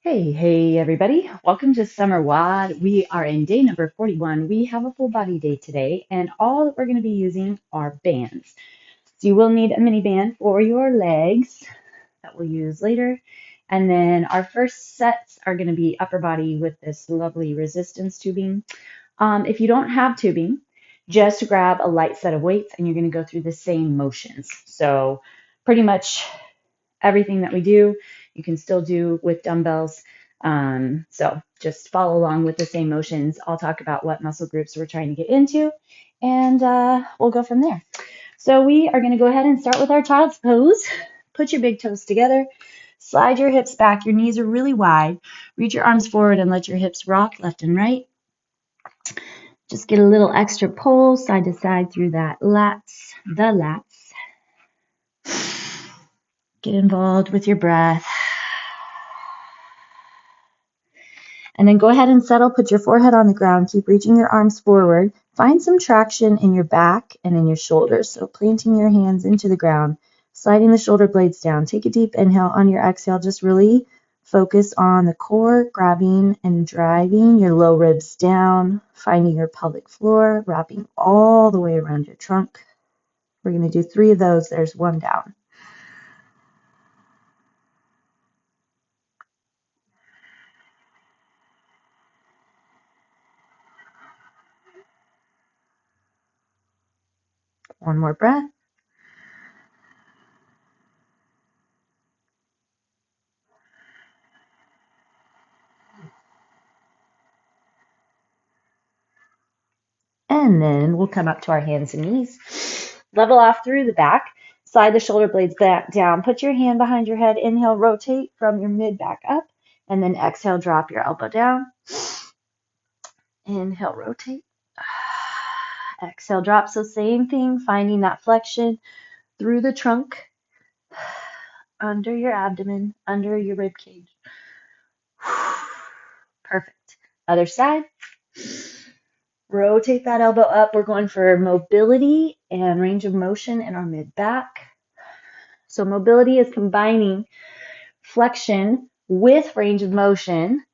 Hey, everybody. Welcome to Summer WOD. We are in day number 41. We have a full body day today, and all that we're going to be using are bands. So you will need a mini band for your legs that we'll use later. And then our first sets are going to be upper body with this lovely resistance tubing. If you don't have tubing, just grab a light set of weights and you're going to go through the same motions. So pretty much everything that we do, you can still do with dumbbells. So just follow along with the same motions. I'll talk about what muscle groups we're trying to get into, and we'll go from there. So we are going to go ahead and start with our child's pose. Put your big toes together. Slide your hips back. Your knees are really wide. Reach your arms forward and let your hips rock left and right. Just get a little extra pull side to side through the lats. Get involved with your breath. And then go ahead and settle. Put your forehead on the ground. Keep reaching your arms forward. Find some traction in your back and in your shoulders. So planting your hands into the ground, sliding the shoulder blades down. Take a deep inhale. On your exhale, just really focus on the core, grabbing and driving your low ribs down, finding your pelvic floor, wrapping all the way around your trunk. We're going to do 3 of those. There's 1 down. One more breath. And then we'll come up to our hands and knees. Level off through the back. Slide the shoulder blades back down. Put your hand behind your head. Inhale, rotate from your mid back up. And then exhale, drop your elbow down. Inhale, rotate. Exhale, drop. So same thing, finding that flexion through the trunk, under your abdomen, under your rib cage. Perfect. Other side. Rotate that elbow up. We're going for mobility and range of motion in our mid back. So mobility is combining flexion with range of motion.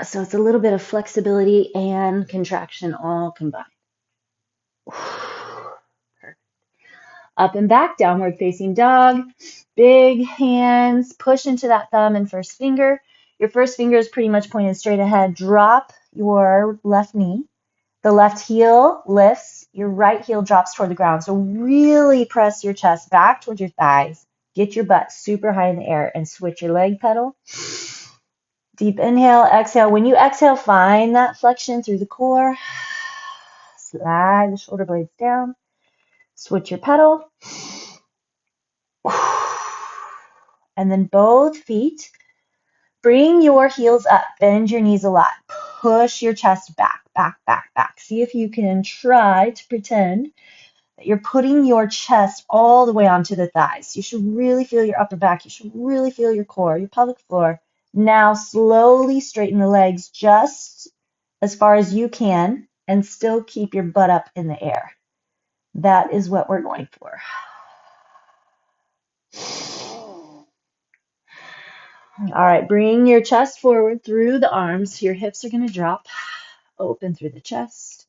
So it's a little bit of flexibility and contraction all combined. Perfect. Up and back, downward facing dog. Big hands, push into that thumb and first finger. Your first finger is pretty much pointed straight ahead. Drop your left knee. The left heel lifts, your right heel drops toward the ground. So really press your chest back towards your thighs. Get your butt super high in the air and switch your leg pedal. Deep inhale, exhale. When you exhale, find that flexion through the core. Slide the shoulder blades down. Switch your pedal. And then both feet. Bring your heels up. Bend your knees a lot. Push your chest back. See if you can try to pretend that you're putting your chest all the way onto the thighs. You should really feel your upper back. You should really feel your core, your pelvic floor. Now slowly straighten the legs just as far as you can and still keep your butt up in the air. That is what we're going for. All right, bring your chest forward through the arms. Your hips are going to drop. Open through the chest.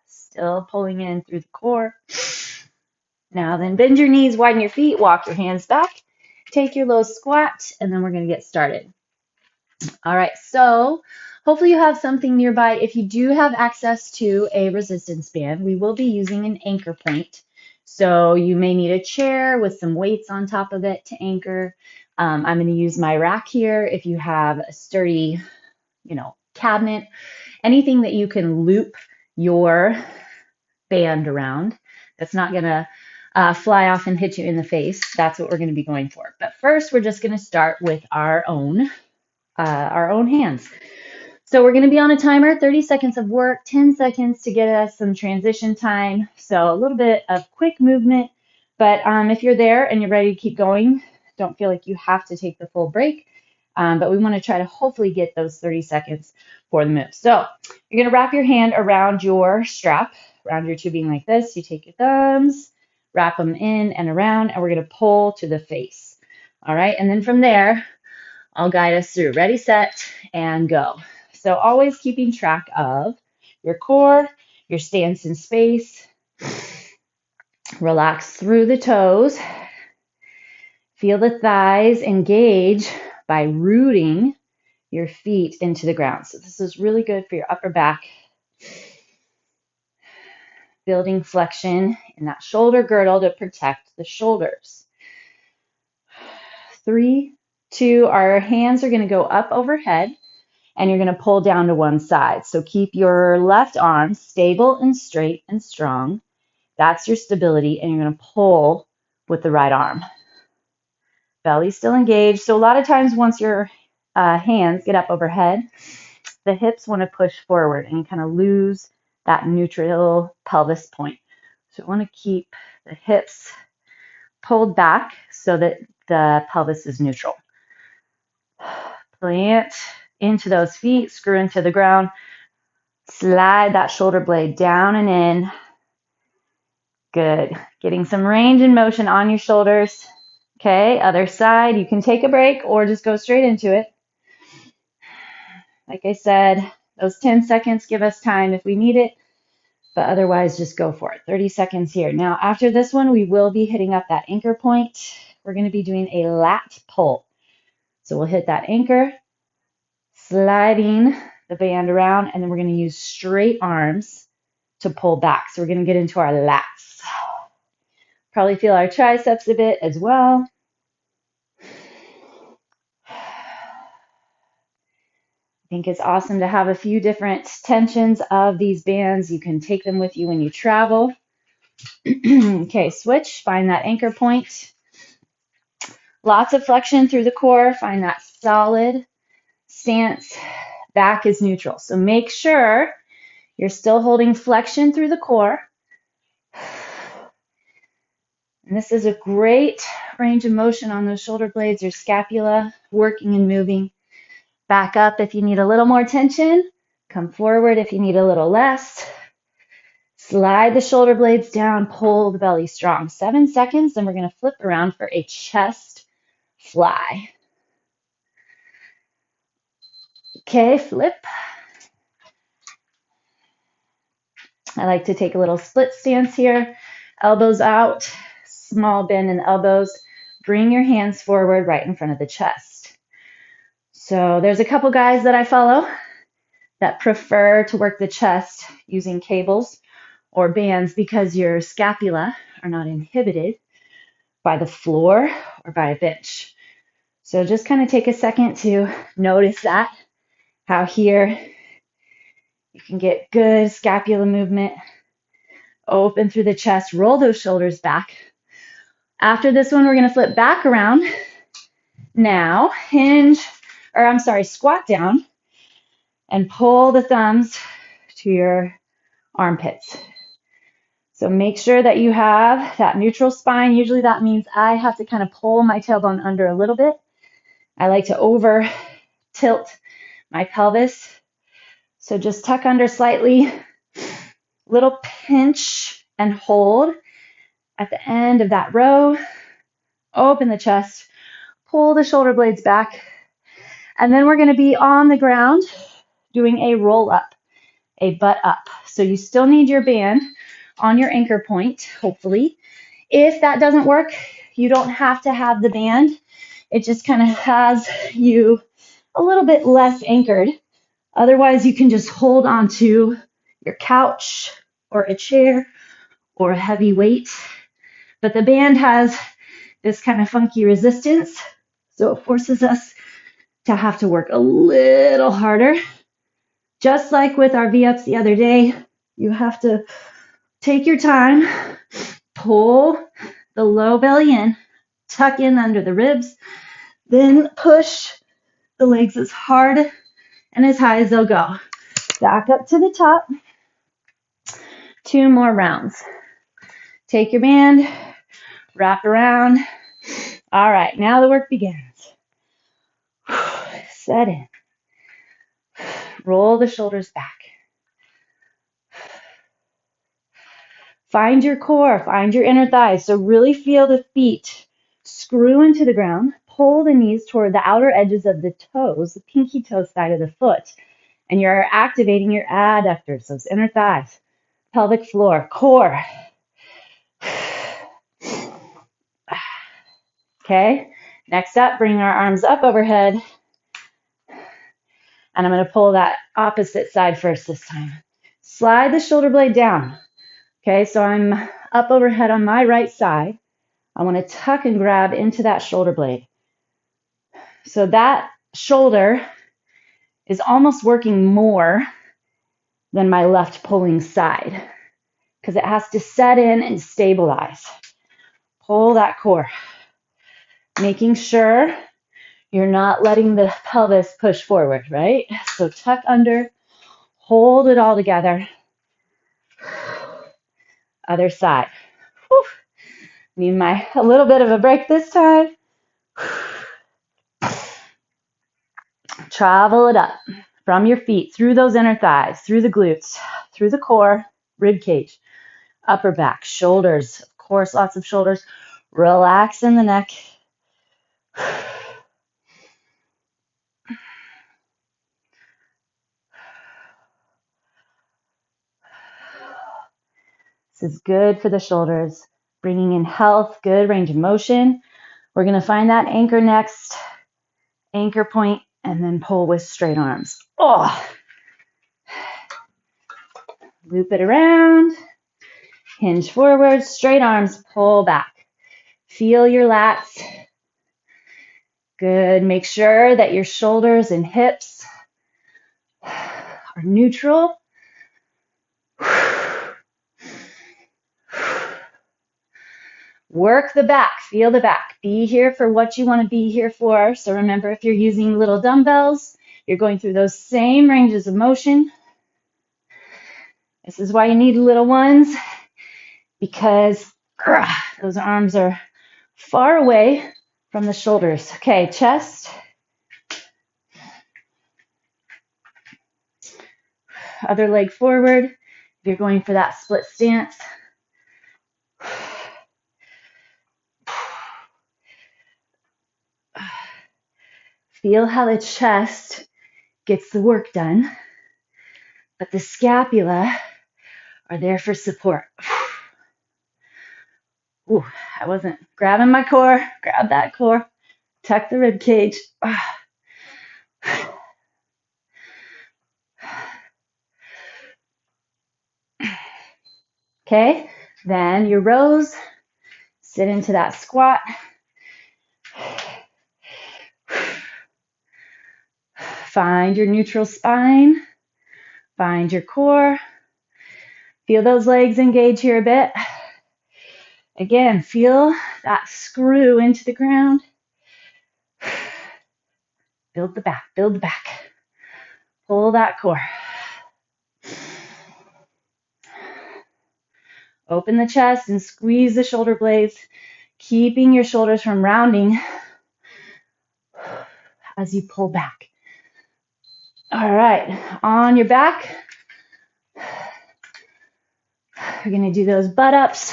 Still pulling in through the core. Now then bend your knees, widen your feet, walk your hands back. Take your low squat, and then we're going to get started. All right, so hopefully you have something nearby. If you do have access to a resistance band, we will be using an anchor point. So you may need a chair with some weights on top of it to anchor. I'm going to use my rack here. If you have a sturdy, cabinet, anything that you can loop your band around that's not going to fly off and hit you in the face, that's what we're going to be going for. But first, we're just going to start with our own hands. So we're going to be on a timer, 30 seconds of work, 10 seconds to get us some transition time. So a little bit of quick movement, but if you're there and you're ready to keep going, don't feel like you have to take the full break. But we want to try to hopefully get those 30 seconds for the move. So you're going to wrap your hand around your strap, around your tubing like this. You take your thumbs, wrap them in and around, and we're going to pull to the face. All right, and then from there, I'll guide us through. Ready, set, and go. So always keeping track of your core, your stance in space. Relax through the toes. Feel the thighs engage by rooting your feet into the ground. So this is really good for your upper back. Building flexion in that shoulder girdle to protect the shoulders. 3, 2, our hands are going to go up overhead and you're going to pull down to one side. So keep your left arm stable and straight and strong. That's your stability, and you're going to pull with the right arm. Belly still engaged. So a lot of times once your hands get up overhead, the hips want to push forward and you kind of lose that neutral pelvis point. So I want to keep the hips pulled back so that the pelvis is neutral. Plant into those feet, screw into the ground, slide that shoulder blade down and in. Good. Getting some range and motion on your shoulders. Okay, other side. You can take a break or just go straight into it. Like I said, those 10 seconds give us time if we need it, but otherwise just go for it. 30 seconds here. Now, after this one, we will be hitting up that anchor point. We're going to be doing a lat pull. So we'll hit that anchor, sliding the band around, and then we're going to use straight arms to pull back. So we're going to get into our lats. Probably feel our triceps a bit as well. I think it's awesome to have a few different tensions of these bands. You can take them with you when you travel. Okay, switch, find that anchor point. Lots of flexion through the core. Find that solid stance. Back is neutral. So make sure you're still holding flexion through the core. And this is a great range of motion on those shoulder blades, your scapula working and moving. Back up if you need a little more tension. Come forward if you need a little less. Slide the shoulder blades down, pull the belly strong. 7 seconds, then we're going to flip around for a chest fly. Okay, flip. I like to take a little split stance here. Elbows out, small bend in the elbows. Bring your hands forward right in front of the chest. So there's a couple guys that I follow that prefer to work the chest using cables or bands because your scapula are not inhibited by the floor or by a bench. So just kind of take a second to notice that, how here you can get good scapula movement, open through the chest, roll those shoulders back. After this one, we're going to flip back around. Now, squat down and pull the thumbs to your armpits. So make sure that you have that neutral spine. Usually that means I have to kind of pull my tailbone under a little bit. I like to over tilt my pelvis. So just tuck under slightly, little pinch and hold at the end of that row. Open the chest, pull the shoulder blades back, and then we're going to be on the ground doing a roll up, a butt up. So you still need your band on your anchor point, hopefully. If that doesn't work, you don't have to have the band. It just kind of has you a little bit less anchored. Otherwise, you can just hold onto your couch or a chair or a heavy weight. But the band has this kind of funky resistance, so it forces us to have to work a little harder. Just like with our V-ups the other day, you have to take your time, pull the low belly in, tuck in under the ribs, then push the legs as hard and as high as they'll go. Back up to the top. 2 more rounds. Take your band, wrap around. All right, now the work begins. Set in. Roll the shoulders back. Find your core, find your inner thighs. So really feel the feet screw into the ground. pull the knees toward the outer edges of the toes, the pinky toe side of the foot. And you're activating your adductors, those inner thighs, pelvic floor, core. Okay, next up, bring our arms up overhead. And I'm going to pull that opposite side first this time. Slide the shoulder blade down. Okay, so I'm up overhead on my right side. I want to tuck and grab into that shoulder blade. So that shoulder is almost working more than my left pulling side because it has to set in and stabilize. Pull that core, making sure you're not letting the pelvis push forward, right? So tuck under, hold it all together. Other side. Whew. Need a little bit of a break this time. Travel it up from your feet, through those inner thighs, through the glutes, through the core, rib cage, upper back, shoulders. Of course, lots of shoulders. Relax in the neck. This is good for the shoulders, bringing in health, good range of motion. We're going to find that anchor next, anchor point, and then pull with straight arms. Oh, loop it around, hinge forward, straight arms, pull back. Feel your lats. Good. Make sure that your shoulders and hips are neutral. Work the back, feel the back. Be here for what you want to be here for. So remember, if you're using little dumbbells, you're going through those same ranges of motion. This is why you need little ones, because those arms are far away from the shoulders. Okay, chest. Other leg forward. If you're going for that split stance. Feel how the chest gets the work done, but the scapula are there for support. Ooh, I wasn't grabbing my core. Grab that core. Tuck the rib cage. Okay, then your rows. Sit into that squat. Find your neutral spine. Find your core. Feel those legs engage here a bit. Again, feel that screw into the ground. Build the back, build the back. Pull that core. Open the chest and squeeze the shoulder blades, keeping your shoulders from rounding as you pull back. All right, on your back, we're going to do those butt ups.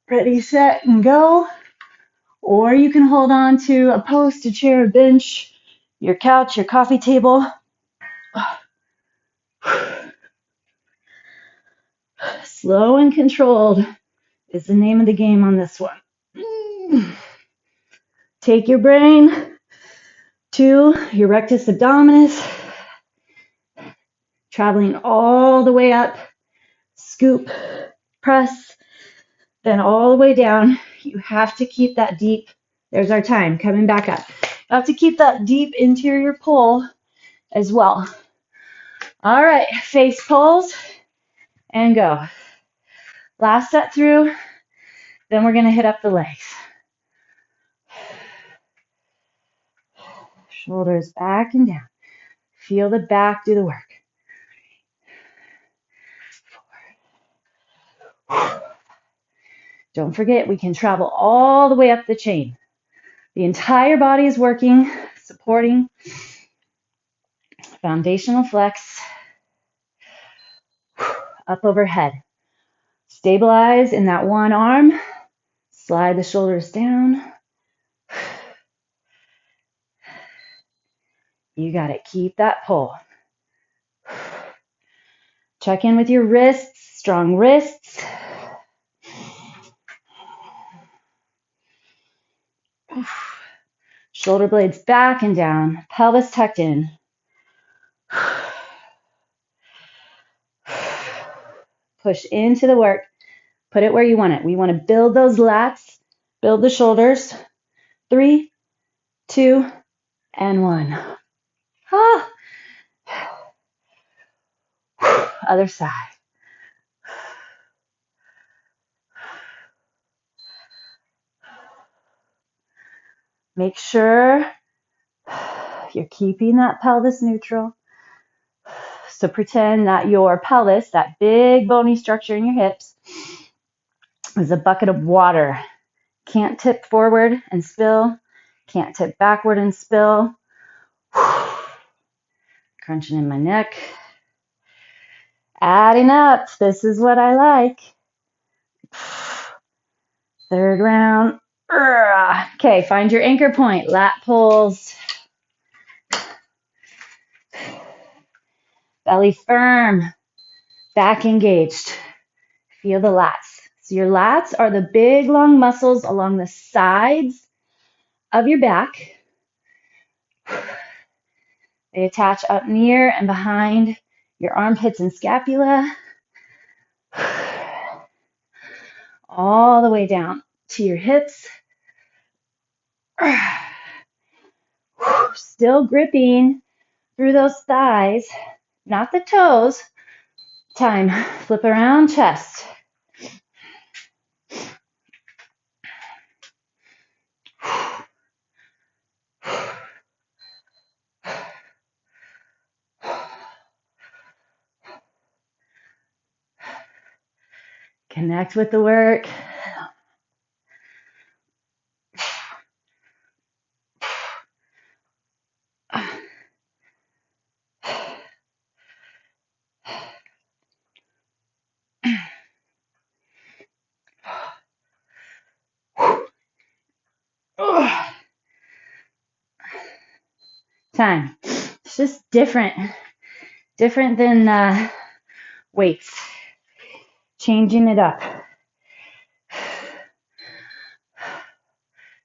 Ready, set, and go. Or you can hold on to a post, a chair, a bench, your couch, your coffee table. Slow and controlled is the name of the game on this one. Take your brain to your rectus abdominis, traveling all the way up, scoop, press, then all the way down. You have to keep that deep, there's our time, coming back up. You have to keep that deep interior pull as well. All right, face pulls and go. Last set through, then we're going to hit up the legs. Shoulders back and down. Feel the back do the work. Don't forget, we can travel all the way up the chain. The entire body is working, supporting. Foundational flex. Up overhead. Stabilize in that one arm. Slide the shoulders down. You got it. Keep that pull. Check in with your wrists, strong wrists. Shoulder blades back and down, pelvis tucked in. Push into the work. Put it where you want it. We want to build those lats, build the shoulders. 3, 2, and 1. Ah. Other side. Make sure you're keeping that pelvis neutral. So pretend that your pelvis, that big bony structure in your hips, is a bucket of water. Can't tip forward and spill. Can't tip backward and spill. Crunching in my neck. Adding up. This is what I like. Third round. Okay, find your anchor point. Lat pulls. Belly firm. Back engaged. Feel the lats. So your lats are the big, long muscles along the sides of your back. They attach up near and behind your armpits and scapula. All the way down to your hips. Still gripping through those thighs, not the toes. Time. Flip around, chest. Connect with the work. Time. It's just different than weights. Changing it up.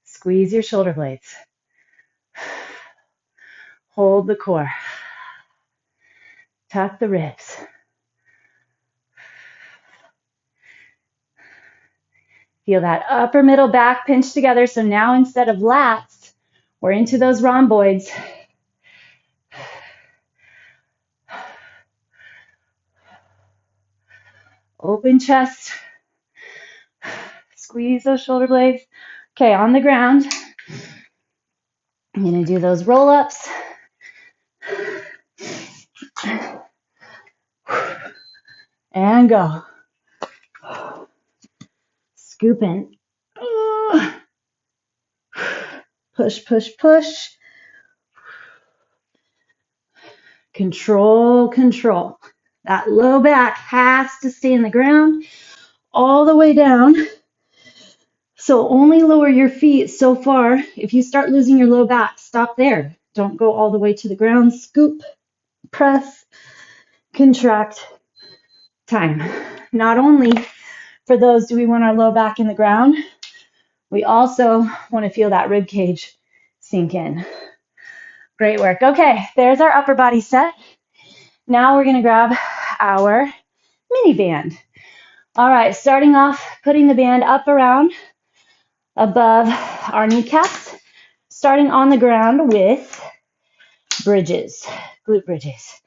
Squeeze your shoulder blades. Hold the core. Tuck the ribs. Feel that upper middle back pinch together. So now instead of lats, we're into those rhomboids. Open chest. Squeeze those shoulder blades. Okay, on the ground, I'm going to do those roll-ups. And go. Scooping. Push, push, push. Control, control. That low back has to stay in the ground all the way down. So only lower your feet so far. If you start losing your low back, stop there. Don't go all the way to the ground. Scoop, press, contract. Time. Not only for those do we want our low back in the ground, we also want to feel that rib cage sink in. Great work. Okay, there's our upper body set. Now we're going to grab our mini band. All right, starting off, putting the band up around above our kneecaps, starting on the ground with bridges, glute bridges.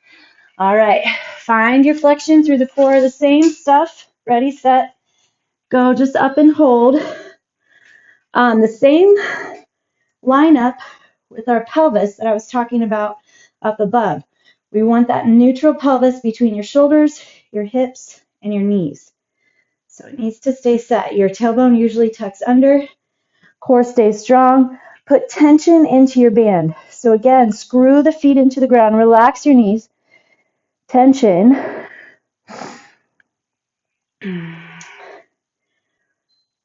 All right, find your flexion through the core, the same stuff. Ready, set, go. Just up and hold. The same lineup with our pelvis that I was talking about up above. We want that neutral pelvis between your shoulders, your hips, and your knees. So it needs to stay set. Your tailbone usually tucks under, core stays strong. Put tension into your band. So again, screw the feet into the ground, relax your knees. Tension.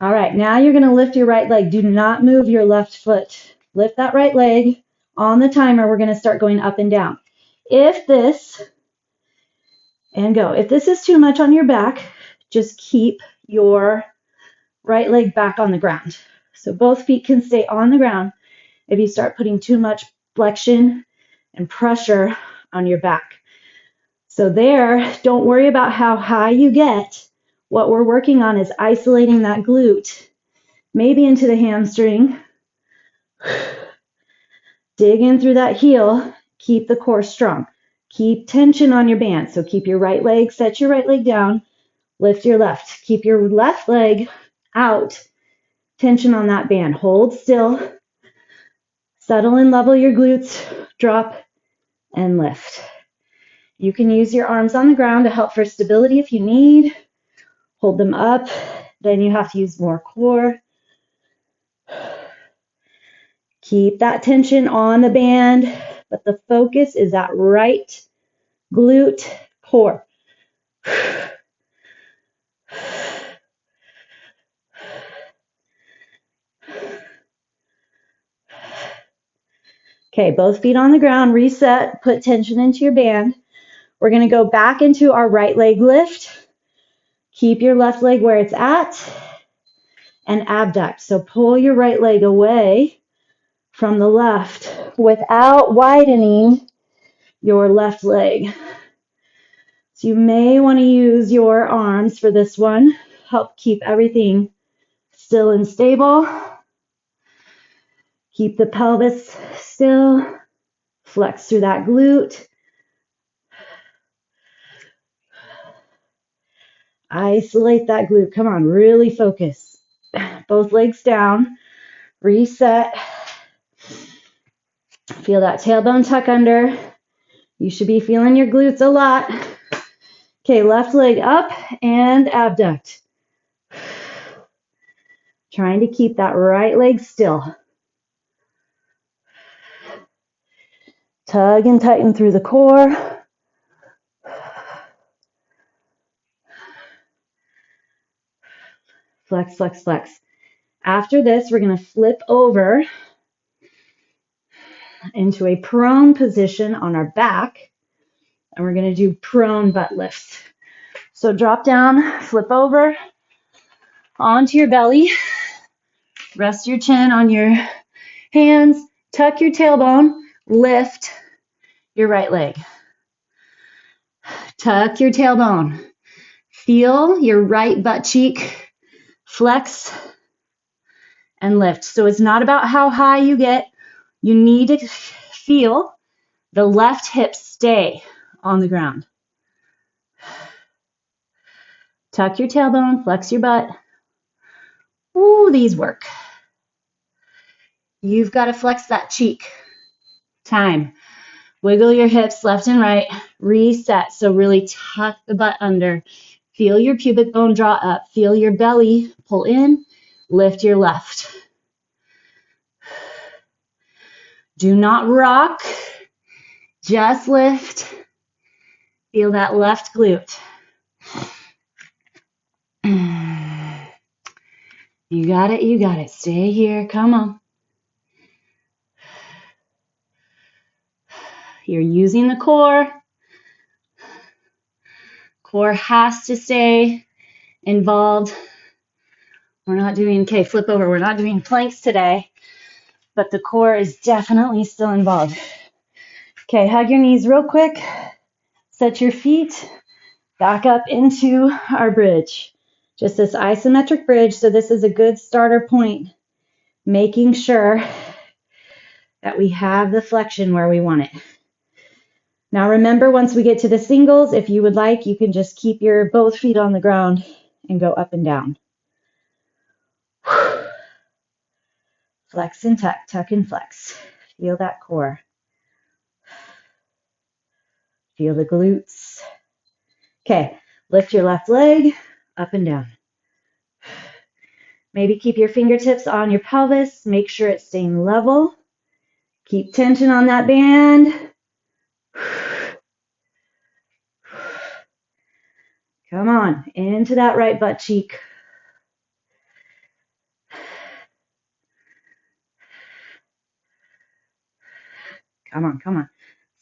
All right, now you're going to lift your right leg. Do not move your left foot. Lift that right leg. On the timer, we're going to start going up and down. If this, and go. If this is too much on your back, just keep your right leg back on the ground. So both feet can stay on the ground if you start putting too much flexion and pressure on your back. So there, don't worry about how high you get. What we're working on is isolating that glute, maybe into the hamstring. Dig in through that heel. Keep the core strong. Keep tension on your band. So keep your right leg, set your right leg down, lift your left. Keep your left leg out, tension on that band. Hold still. Settle and level your glutes. Drop and lift. You can use your arms on the ground to help for stability if you need. Hold them up. Then you have to use more core. Keep that tension on the band, but the focus is that right glute core. Okay, both feet on the ground, reset, put tension into your band. We're going to go back into our right leg lift. Keep your left leg where it's at and abduct. So pull your right leg away from the left without widening your left leg. So you may want to use your arms for this one. Help keep everything still and stable. Keep the pelvis still. Flex through that glute. Isolate that glute. Come on, really focus. Both legs down. Reset. Feel that tailbone tuck under. You should be feeling your glutes a lot. Okay, left leg up and abduct. Trying to keep that right leg still. Tug and tighten through the core. Flex, flex, flex. After this, we're going to flip over into a prone position on our back, and we're going to do prone butt lifts. So drop down, flip over onto your belly, rest your chin on your hands, tuck your tailbone, lift your right leg. Tuck your tailbone. Feel your right butt cheek flex and lift. So it's not about how high you get. You need to feel the left hip stay on the ground. Tuck your tailbone, flex your butt. Ooh, these work. You've got to flex that cheek. Time. Wiggle your hips left and right. Reset. So really tuck the butt under. Feel your pubic bone draw up. Feel your belly pull in. Lift your left. Do not rock. Just lift. Feel that left glute. You got it, you got it. Stay here. Come on. You're using the core. Core has to stay involved. We're not doing, okay, flip over. We're not doing planks today, but the core is definitely still involved. Okay, hug your knees real quick. Set your feet back up into our bridge. Just this isometric bridge. So this is a good starter point, making sure that we have the flexion where we want it. Now remember, once we get to the singles, if you would like, you can just keep your both feet on the ground and go up and down. Flex and tuck, tuck and flex. Feel that core. Feel the glutes. Okay, lift your left leg up and down. Maybe keep your fingertips on your pelvis. Make sure it's staying level. Keep tension on that band. Come on, into that right butt cheek. Come on, come on.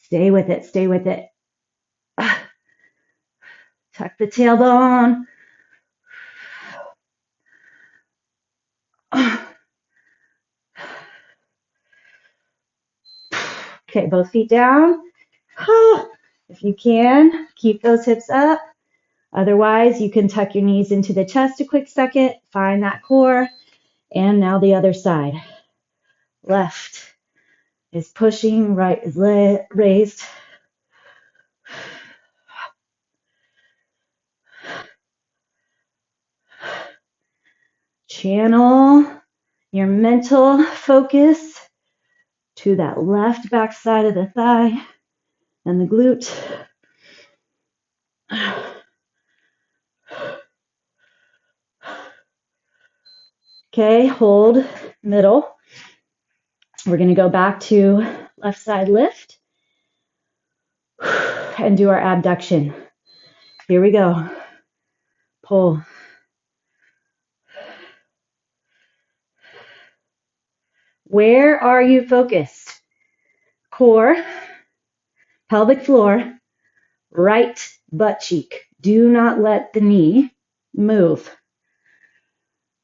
Stay with it, stay with it. Tuck the tailbone. Okay, both feet down. If you can, keep those hips up. Otherwise, you can tuck your knees into the chest a quick second. Find that core. And now the other side. Left is pushing, right is raised. Channel your mental focus to that left back side of the thigh and the glute. Okay, hold middle. We're going to go back to left side lift and do our abduction. Here we go. Pull. Where are you focused? Core, pelvic floor, right butt cheek. Do not let the knee move.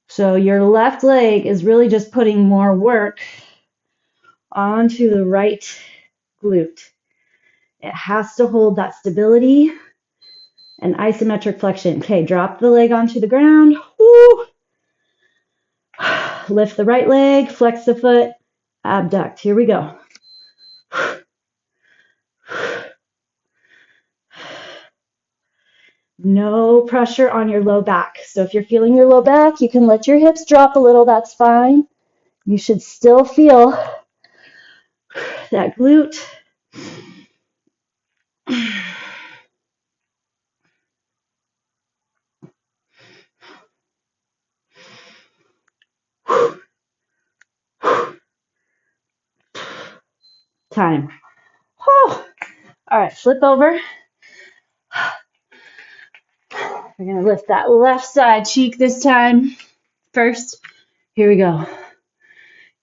So your left leg is really just putting more work onto the right glute. It has to hold that stability and isometric flexion. Okay, drop the leg onto the ground. Woo. Lift the right leg, flex the foot, abduct. Here we go. No pressure on your low back. So if you're feeling your low back, you can let your hips drop a little. That's fine. You should still feel that glute. Time. All right, flip over. We're going to lift that left side cheek this time. First, here we go.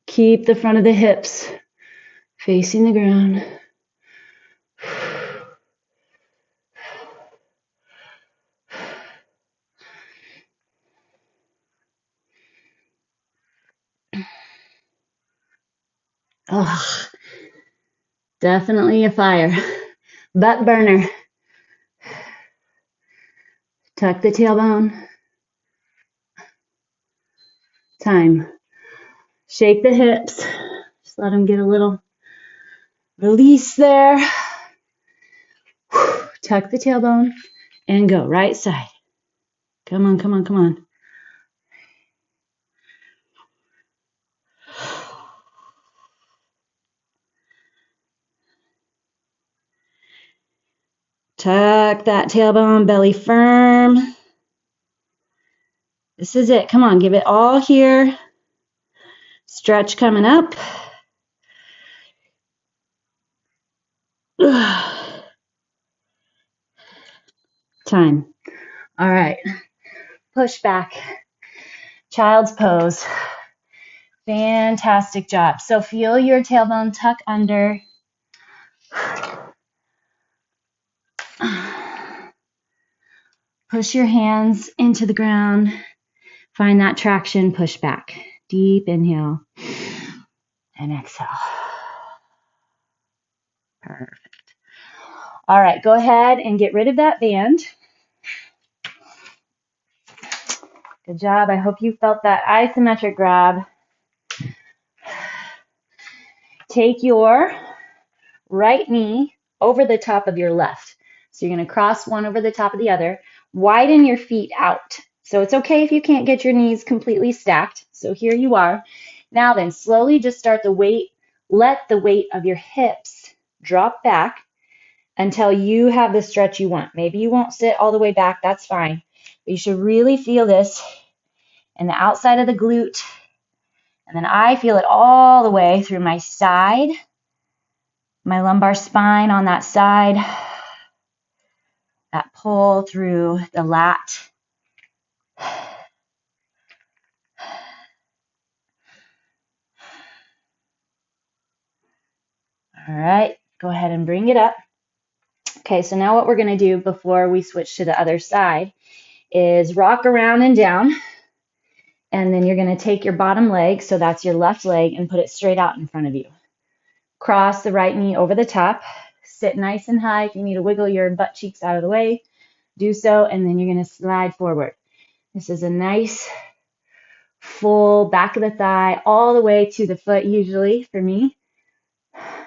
Keep the front of the hips facing the ground. Oh, definitely a fire. Butt burner. Tuck the tailbone. Time. Shake the hips. Just let them get a little release there. Tuck the tailbone and go. Right side. Come on, come on, come on. Tuck that tailbone, belly firm. This is it. Come on, give it all here. Stretch coming up. Time. All right. Push back. Child's pose. Fantastic job. So feel your tailbone tuck under. Push your hands into the ground. Find that traction. Push back. Deep inhale. And exhale. Perfect. All right. Go ahead and get rid of that band. Good job. I hope you felt that isometric grab. Take your right knee over the top of your left. So you're going to cross one over the top of the other. Widen your feet out. So it's okay if you can't get your knees completely stacked. So here you are. Now then, slowly just start the weight. Let the weight of your hips drop back until you have the stretch you want. Maybe you won't sit all the way back. That's fine. But you should really feel this in the outside of the glute. And then I feel it all the way through my side, my lumbar spine on that side, that pull through the lat. All All right, go ahead and bring it up. Okay, so now what we're going to do before we switch to the other side is rock around and down. And then you're going to take your bottom leg, so that's your left leg, and put it straight out in front of you. Cross the right knee over the top. Sit nice and high. If you need to wiggle your butt cheeks out of the way, do so. And then you're going to slide forward. This is a nice full back of the thigh all the way to the foot usually for me.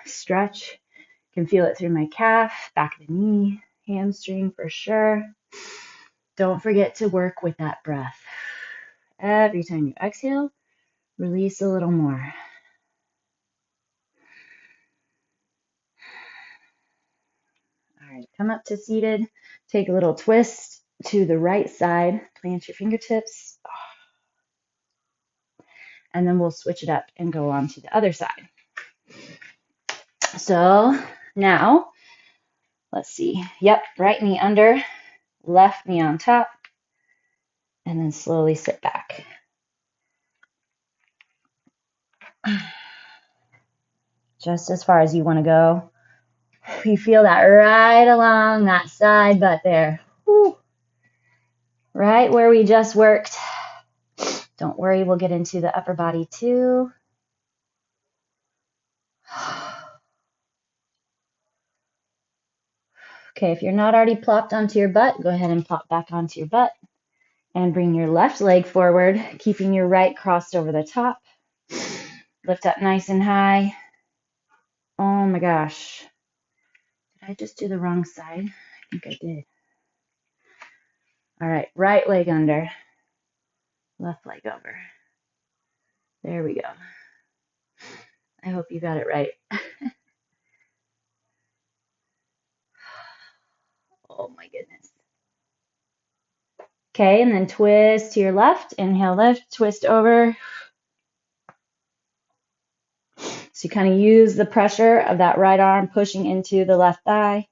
Stretch. Can feel it through my calf, back of the knee, hamstring for sure. Don't forget to work with that breath. Every time you exhale, release a little more. All right, come up to seated. Take a little twist to the right side. Plant your fingertips. And then we'll switch it up and go on to the other side. So now, let's see. Yep, right knee under, left knee on top, and then slowly sit back. Just as far as you want to go. You feel that right along that side butt there. Whew. Right where we just worked. Don't worry, we'll get into the upper body too. Okay, if you're not already plopped onto your butt, go ahead and plop back onto your butt. And bring your left leg forward, keeping your right crossed over the top. Lift up nice and high. Oh my gosh. Did I just do the wrong side? I think I did. All right, right leg under, left leg over. There we go. I hope you got it right. Oh my goodness. Okay, and then twist to your left. Inhale, lift, twist over. So you kind of use the pressure of that right arm pushing into the left thigh.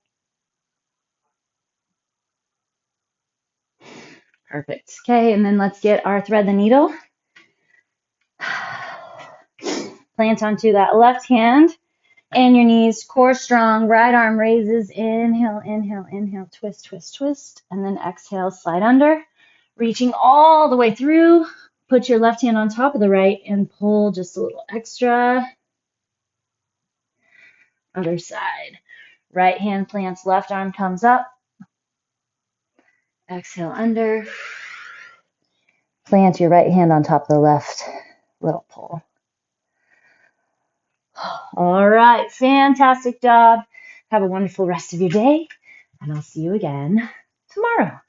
Perfect. Okay, and then let's get our thread the needle. Plant onto that left hand and your knees, core strong, right arm raises. Inhale, inhale, inhale, twist, twist, twist. And then exhale, slide under, reaching all the way through. Put your left hand on top of the right and pull just a little extra. Other side. Right hand plants, left arm comes up. Exhale under. Plant your right hand on top of the left. Little pull. All right, fantastic job. Have a wonderful rest of your day, and I'll see you again tomorrow.